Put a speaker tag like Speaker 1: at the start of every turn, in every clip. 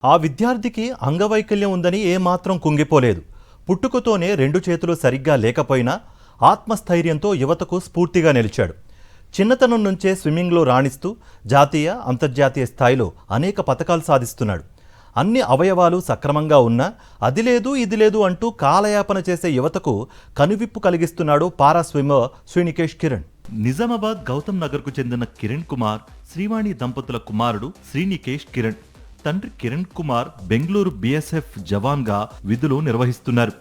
Speaker 1: ఆ విద్యార్థికి అంగవైకల్యం ఉందని ఏమాత్రం కుంగిపోలేదు. పుట్టుకతోనే రెండు చేతులు సరిగ్గా లేకపోయినా ఆత్మస్థైర్యంతో యువతకు స్ఫూర్తిగా నిలిచాడు. చిన్నతనం నుంచే స్విమ్మింగ్లో రాణిస్తూ జాతీయ, అంతర్జాతీయ స్థాయిలో అనేక పతకాలు సాధిస్తున్నాడు. అన్ని అవయవాలు సక్రమంగా ఉన్నా అది లేదు ఇది లేదు అంటూ కాలయాపన చేసే యువతకు కనువిప్పు కలిగిస్తున్నాడు పారా స్విమ్మర్ శ్రీనికేష్ కిరణ్. నిజామాబాద్ గౌతమ్ నగర్కు చెందిన కిరణ్ కుమార్, శ్రీవాణి దంపతుల కుమారుడు శ్రీనికేష్ కిరణ్. తండ్రి కిరణ్ కుమార్ బెంగళూరు BSF జవాన్గా విధులు నిర్వహిస్తున్నారు.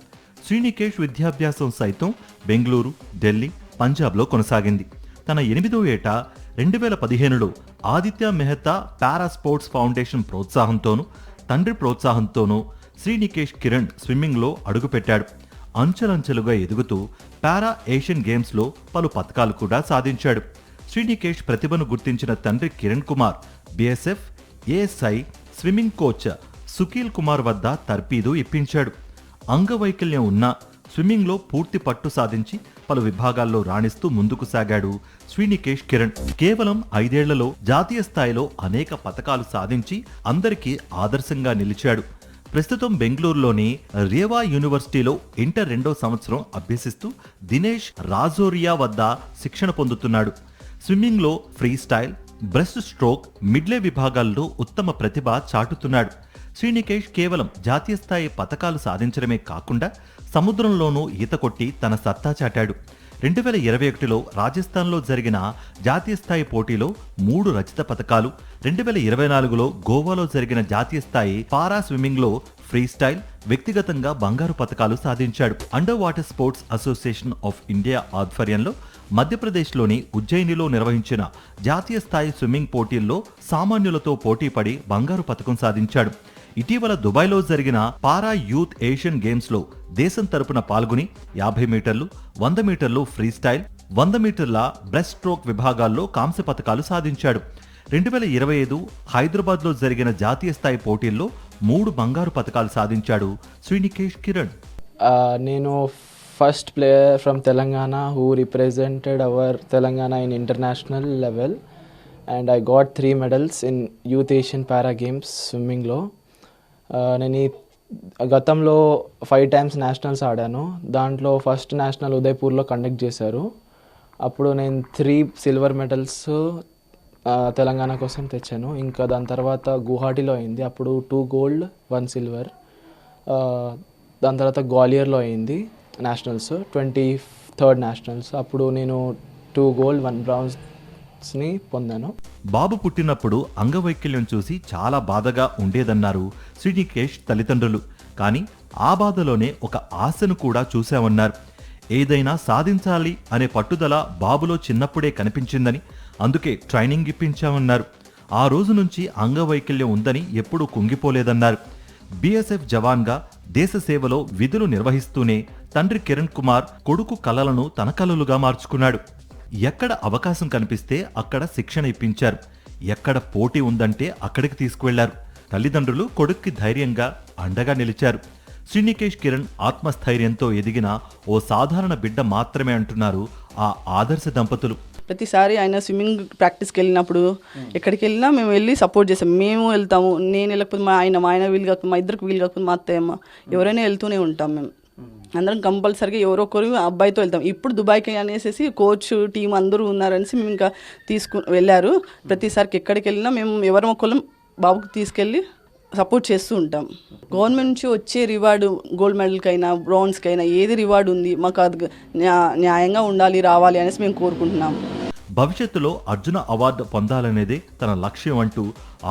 Speaker 1: శ్రీనికేష్ విద్యాభ్యాసం సైతం బెంగళూరు, ఢిల్లీ, పంజాబ్లో కొనసాగింది. తన 8వ ఏట 2015లో Aditya Mehta para sports foundation ప్రోత్సాహంతోనూ తండ్రి ప్రోత్సాహంతోనూ శ్రీనికేష్ కిరణ్ స్విమ్మింగ్లో అడుగుపెట్టాడు. అంచెలంచెలుగా ఎదుగుతూ పారా ఏషియన్ గేమ్స్లో పలు పతకాలు కూడా సాధించాడు. శ్రీనికేష్ ప్రతిభను గుర్తించిన తండ్రి Kiran Kumar BSF ASI swimming coach Sukeel Kumar వద్ద తర్పీదు ఇప్పించాడు. అంగవైకల్యం ఉన్నా స్విమ్మింగ్లో పూర్తి పట్టు సాధించి పలు విభాగాల్లో రాణిస్తూ ముందుకు సాగాడు శ్రీనికేష్ కిరణ్. కేవలం 5 ఏళ్లలో జాతీయ స్థాయిలో అనేక పతకాలు సాధించి అందరికీ ఆదర్శంగా నిలిచాడు. ప్రస్తుతం బెంగళూరులోని రేవా యూనివర్సిటీలో ఇంటర్ 2వ సంవత్సరం అభ్యసిస్తూ దినేష్ రాజోరియా వద్ద శిక్షణ పొందుతున్నాడు. స్విమ్మింగ్లో freestyle, breaststroke, medley విభాగాల్లో ఉత్తమ ప్రతిభ చాటుతున్నాడు. శ్రీనికేష్ కేవలం జాతీయ స్థాయి పతకాలు సాధించడమే కాకుండా సముద్రంలోనూ ఈత కొట్టి తన సత్తా చాటాడు. 2021లో రాజస్థాన్లో జరిగిన జాతీయ స్థాయి పోటీలో 3 రజత పతకాలు, 2024లో గోవాలో జరిగిన జాతీయ స్థాయి పారా స్విమ్మింగ్లో ఫ్రీ స్టైల్, వ్యక్తిగతంగా బంగారు పతకాలు సాధించాడు. Under water sports association of India ఆధ్వర్యంలో మధ్యప్రదేశ్లోని ఉజ్జయినిలో నిర్వహించిన జాతీయ స్థాయి స్విమ్మింగ్ పోటీల్లో సామాన్యులతో పోటీపడి బంగారు పతకం సాధించాడు. ఇటీవల దుబాయ్లో జరిగిన పారా యూత్ ఏషియన్ గేమ్స్లో దేశం తరపున పాల్గొని 50 మీటర్లు, 100 మీటర్లు ఫ్రీ స్టైల్, 100 మీటర్ల బ్రెస్ట్ స్ట్రోక్ విభాగాల్లో కాంస్య పతకాలు సాధించాడు. 2025 హైదరాబాద్లో జరిగిన జాతీయ స్థాయి పోటీల్లో 3 బంగారు పతకాలు సాధించాడు శ్రీనికేష్ కిరణ్.
Speaker 2: నేను first player from Telangana who represented our Telangana in international level and I got 3 medals in Youth Asian Para Games స్విమ్మింగ్లో. నేను గతంలో 5 times నేషనల్స్ ఆడాను. దాంట్లో ఫస్ట్ నేషనల్ ఉదయ్పూర్లో కండక్ట్ చేశారు. అప్పుడు నేను 3 సిల్వర్ మెడల్స్ తెలంగాణ కోసం తెచ్చాను. ఇంకా దాని తర్వాత గువాహటిలో అయింది, అప్పుడు 2 గోల్డ్ 1 సిల్వర్. దాని తర్వాత గ్వాలియర్లో అయింది నేషనల్స్, 23rd నేషనల్స్. అప్పుడు నేను 2 గోల్డ్ 1 బ్రాంజ్ని పొందాను.
Speaker 1: బాబు పుట్టినప్పుడు అంగవైకల్యం చూసి చాలా బాధగా ఉండేదన్నారు శ్రీనికేష్ తల్లిదండ్రులు. కానీ ఆ బాధలోనే ఒక ఆశను కూడా చూశామన్నారు. ఏదైనా సాధించాలి అనే పట్టుదల బాబులో చిన్నప్పుడే కనిపించిందని, అందుకే ట్రైనింగ్ ఇప్పించామన్నారు. ఆ రోజు నుంచి అంగవైకల్యం ఉందని ఎప్పుడూ కుంగిపోలేదన్నారు. BSF జవాన్గా దేశ సేవలో విధులు నిర్వహిస్తూనే తండ్రి కిరణ్ కుమార్ కొడుకు కలలను తన కలలుగా మార్చుకున్నాడు. ఎక్కడ అవకాశం కనిపిస్తే అక్కడ శిక్షణ ఇప్పించారు. ఎక్కడ పోటీ ఉందంటే అక్కడికి తీసుకువెళ్లారు. తల్లిదండ్రులు కొడుక్కి ధైర్యంగా అండగా నిలిచారు. శ్రీనికేష్ కిరణ్ ఆత్మస్థైర్యంతో ఎదిగిన ఓ సాధారణ బిడ్డ మాత్రమే అంటున్నారు ఆ ఆదర్శ దంపతులు.
Speaker 3: ప్రతిసారి ఆయన స్విమ్మింగ్ ప్రాక్టీస్కి వెళ్ళినప్పుడు ఎక్కడికి వెళ్ళినా మేము వెళ్ళి సపోర్ట్ చేస్తాం. మేము వెళ్తాము, నేను వెళ్ళకపోతే మా ఆయన వీలు కాకపోతే, మా ఇద్దరికి వీలు కాకపోతే మా అత్తయ్యమ్మ, ఎవరైనా వెళ్తూనే ఉంటాం. మేము అందరం కంపల్సరీగా ఎవరో ఒకరు అబ్బాయితో వెళ్తాం. ఇప్పుడు దుబాయ్కి అనేసి కోచ్ టీం అందరూ ఉన్నారనేసి మేము ఇంకా వెళ్ళారు. ప్రతిసారికి ఎక్కడికి వెళ్ళినా మేము ఎవరం ఒకళ్ళం బాబుకి తీసుకెళ్ళి సపోర్ట్ చేస్తూ ఉంటాం. గవర్నమెంట్ నుంచి వచ్చే రివార్డు, గోల్డ్ మెడల్కైనా బ్రాంజ్కైనా ఏది రివార్డు ఉంది, మాకు అది న్యాయంగా ఉండాలి, రావాలి అనేసి మేము కోరుకుంటున్నాం.
Speaker 1: భవిష్యత్తులో అర్జున అవార్డు పొందాలనేదే తన లక్ష్యం అంటూ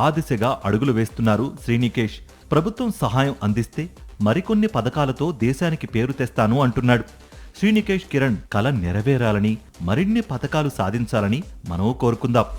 Speaker 1: ఆ దిశగా అడుగులు వేస్తున్నారు శ్రీనికేష్. ప్రభుత్వం సహాయం అందిస్తే మరికొన్ని పథకాలతో దేశానికి పేరు తెస్తాను అంటున్నాడు. శ్రీనికేష్ కిరణ్ కల నెరవేరాలని, మరిన్ని పథకాలు సాధించాలని మనం కోరుకుందాం.